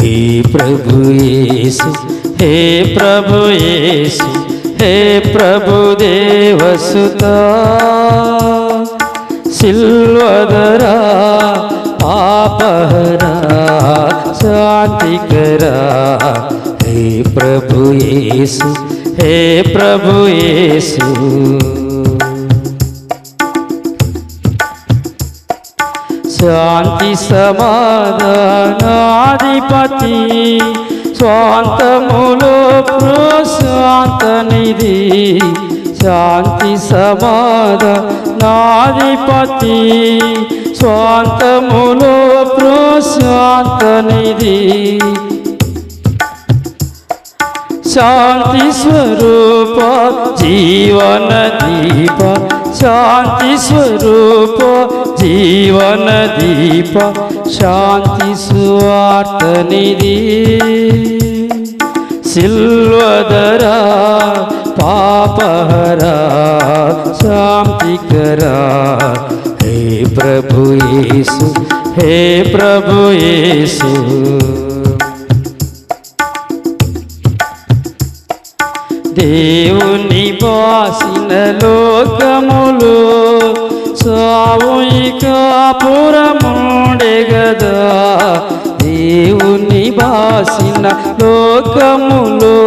हे प्रभु येसु, हे प्रभु येसु, हे प्रभु देवसुता, सिल्वदरा पापहरा शांतिकरा। हे प्रभु येसु, हे प्रभु येसु। शांति समाधानाधिपति स्वांतमुलो प्रशांत निधि। शांति समाधानाधिपति स्वांतमुलो प्रशांत निधि। शांति स्वरूप जीवन दीप, शांति स्वरूप जीवन दीप, शांति स्वार्थ निधि। सिल्वदरा पापहरा शांतिकरा। हे प्रभु येसु, हे प्रभु येसु। దేవుని బాసిన లోకములో సామూహికాపురముండే గదా। దేవుని బాసిన లోకములో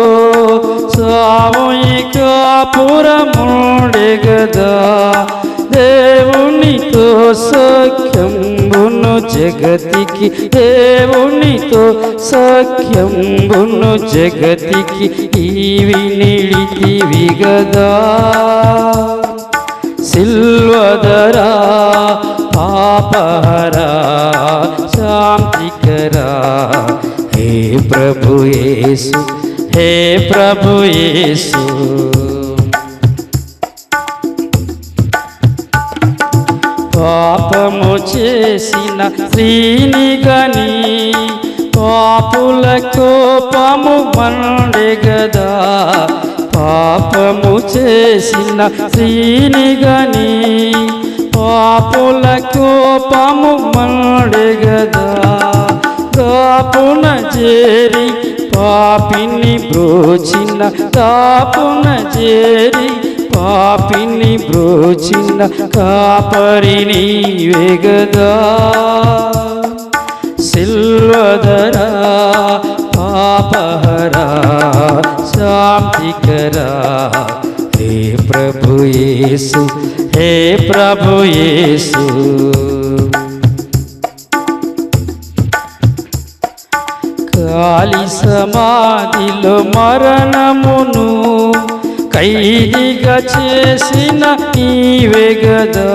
సామూహికాపురముండే గదా। దేవునితో సఖ్యంబును జగతికి, దేవునితో సఖ్యంబును జగతికి ఈవి నిడితివి గదా। సిల్వదరా పాపహరా శాంతికరా। హే ప్రభు యేసు, హే ప్రభు యేసు। పాపము చేసిన స్త్రీని గని పాపుల కోపము మండే గదా। పాపము చేసిన స్త్రీని గని పాపుల కోపము మండే గదా। దాపున చేరి పాపిని బ్రోచిన, దాపున చేరి పాపిని బ్రోచిన కాపరి నీవే గదా। సిల్వదరా పాపహరా శాంతికరా। హే ప్రభు యేసు, హే ప్రభు యేసు। కాలి సమాధిలో మరణమును ఖైదీగా చేసిన నీవే గదా।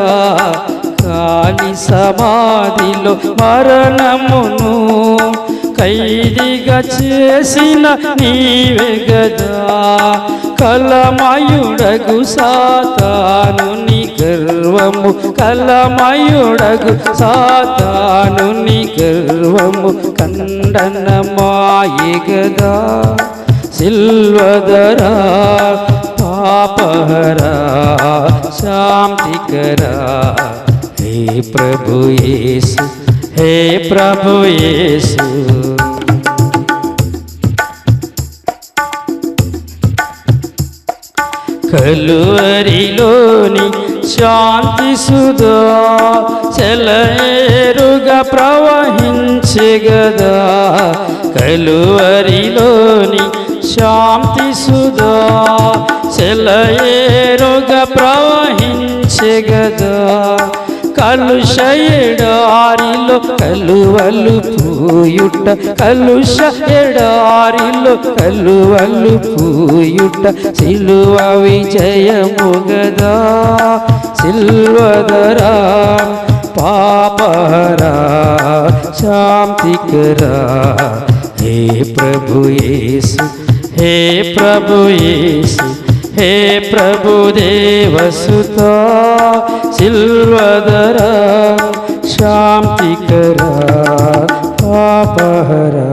కాలి సమాధిలో మరణమును ఖైదీగా చేసిన నీవే గదా। కలమయుడగు సాతానుని గర్వము, కలమయుడగు సాతానుని గర్వము ఖండనమాయె గదా। సిల్వదరా పాపహరా శాంతికరా। हे प्रभु येसु, हे प्रभु येसु। కలువరిలోని శాంతి సుధా సెలయేరుగా ప్రవహించే గదా। కలువరిలోని శాంతి సుధా సెలయేరుగా ప్రవహించే గదా। కలుష ఎడారిలో కలువలు పూయుట, కలుష ఎడారిలో కలువలు పూయుట సిలువ విజయము గదా। సిల్వదరా పాపహరా శాంతికరా। हे प्रभु येसु, हे प्रभु येसु, हे प्रभु देवसुता, सिल्वदरा शांतिकरा पापहरा।